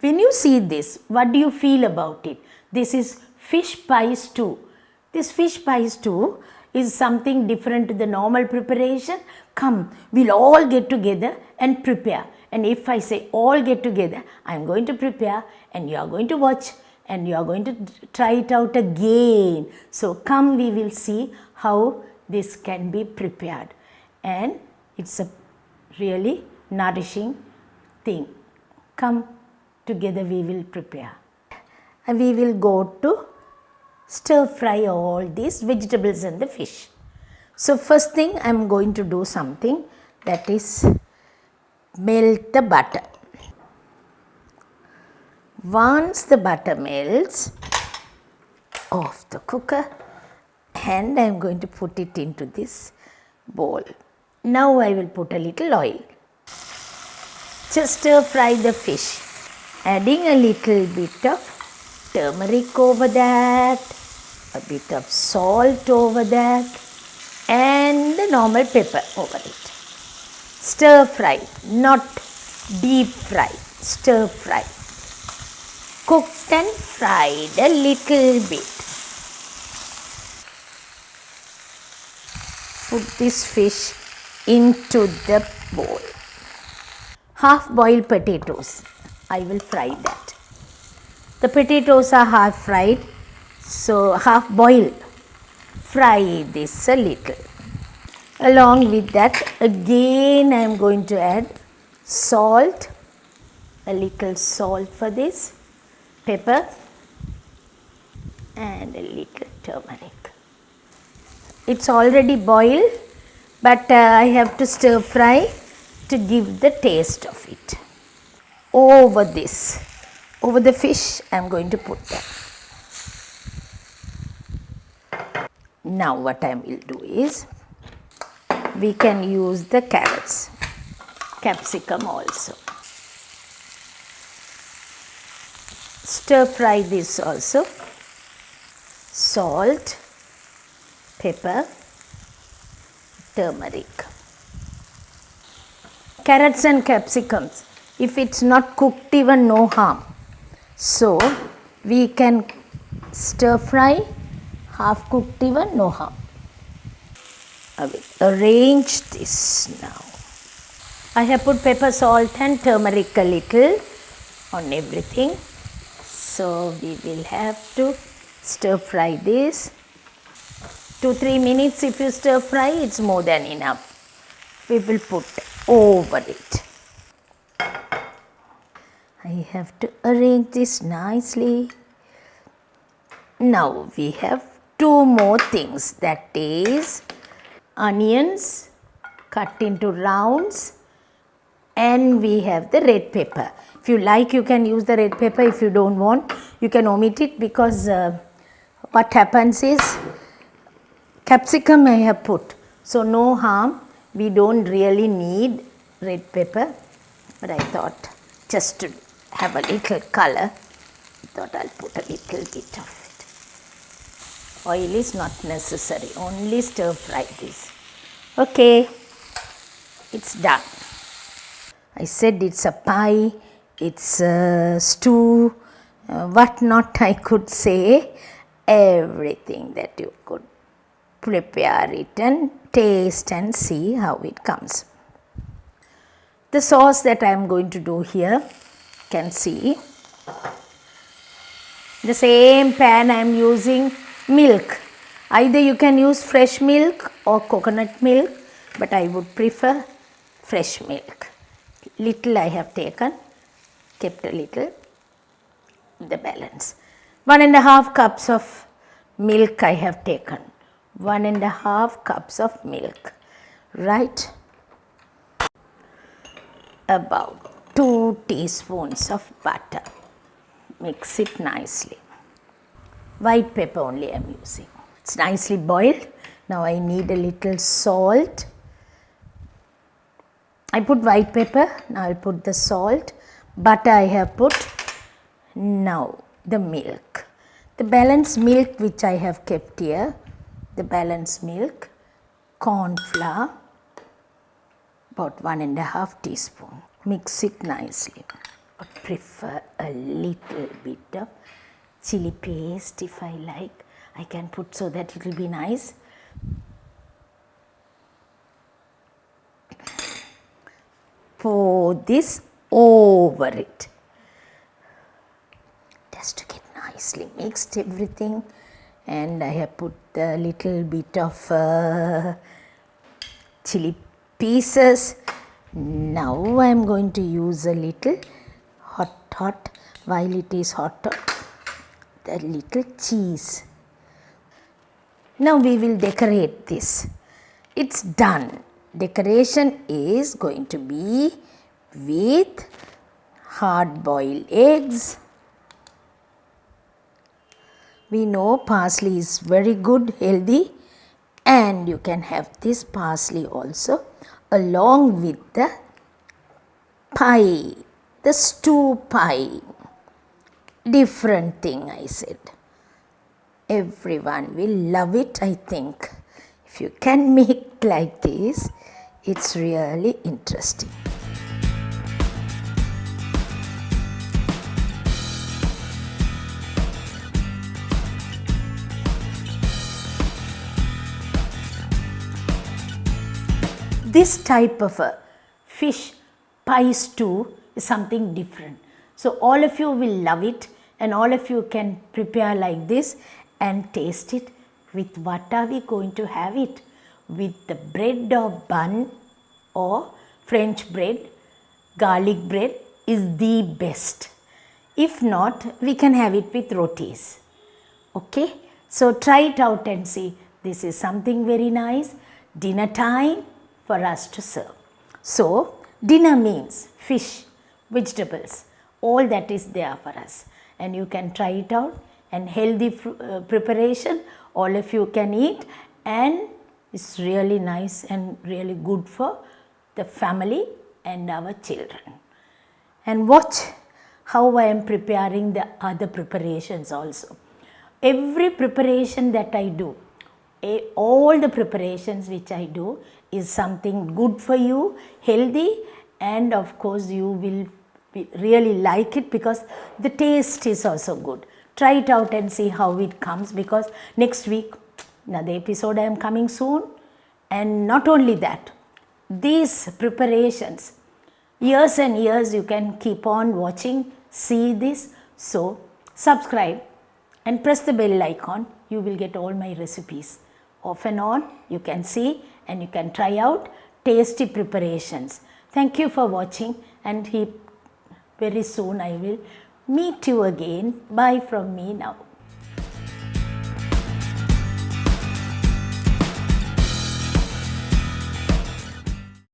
When you see this, what do you feel about it? This is fish pie stew. This fish pie stew is something different to the normal preparation. Come, we'll all get together and prepare. And if I say all get together, I'm going to prepare and you are going to watch and you are going to try it out again. So come, we will see how this can be prepared. And it's a really nourishing thing. Come, together we will prepare. And we will go to stir fry all these vegetables and the fish. So first thing I am going to do something, that is melt the butter. Once the butter melts, off the cooker, and I am going to put it into this bowl. Now I will put a little oil. Just stir fry the fish, adding a little bit of turmeric over that, a bit of salt over that, and the normal pepper over it. Stir fry, not deep fry, stir fry. Cooked and fried a little bit. Put this fish into the bowl. Half boiled potatoes, I will fry that. The potatoes are half fried, so half boiled. Fry this a little. Along with that, again I am going to add salt, a little salt for this, pepper, and a little turmeric. It's already boiled, but I have to stir fry to give the taste of it. Over this, over the fish, I am going to put that. Now what I will do is, we can use the carrots, capsicum also. Stir fry this also. Salt, pepper, turmeric. Carrots and capsicums, if it's not cooked even, no harm. So we can stir fry, half cooked even, no harm. I will arrange this now. I have put pepper, salt and turmeric a little on everything. So we will have to stir fry this. 2-3 minutes if you stir fry, it's more than enough. We will put over it. I have to arrange this nicely. Now we have 2 more things, that is onions cut into rounds, and we have the red pepper. If you like, you can use the red pepper. If you don't want, you can omit it, because what happens is capsicum I have put, so no harm. We don't really need red pepper, but I thought just to have a little color, I thought I'll put a little bit of it. Oil is not necessary, only stir fry this. Okay, it's done. I said it's a pie, it's a stew, what not I could say, everything that you could prepare it and taste and see how it comes. The sauce that I am going to do here, can see, the same pan I am using milk. Either you can use fresh milk or coconut milk, but I would prefer fresh milk. Little I have taken, kept a little, the balance. 1.5 cups of milk I have taken. 1.5 cups of milk, right? About 2 teaspoons of butter. Mix it nicely. White pepper only I am using. It's nicely boiled. Now I need a little salt. I put white pepper, now I'll put the salt. Butter I have put. Now the milk. The balanced milk which I have kept here, the balanced milk, corn flour, about 1.5 teaspoon. Mix it nicely. I prefer a little bit of chili paste if I like. I can put so that it will be nice. Pour this over it. Just to get nicely mixed everything. And I have put a little bit of chili pieces. Now I am going to use a little hot, while it is hot, the little cheese. Now we will decorate this. It's done. Decoration is going to be with hard boiled eggs. We know parsley is very good, healthy, and you can have this parsley also along with the pie, the stew pie. Different thing, I said. Everyone will love it, I think. If you can make like this, it's really interesting. This type of a fish pie stew is something different. So all of you will love it, and all of you can prepare like this and taste it. With what are we going to have it? With the bread or bun or French bread, garlic bread is the best. If not, we can have it with rotis. Okay, so try it out and see. This is something very nice. Dinner time for us to serve. So, dinner means fish, vegetables, all that is there for us. And you can try it out, and healthy preparation, all of you can eat, and it's really nice and really good for the family and our children. And watch how I am preparing the other preparations also. Every preparation that I do, all the preparations which I do is something good for you, healthy, and of course you will really like it because the taste is also good. Try it out and see how it comes, because next week another episode I am coming soon. And not only that, these preparations, years and years you can keep on watching, see this. So subscribe and press the bell icon. You will get all my recipes. Off and on, you can see and you can try out tasty preparations. Thank you for watching, and very soon I will meet you again. Bye from me now.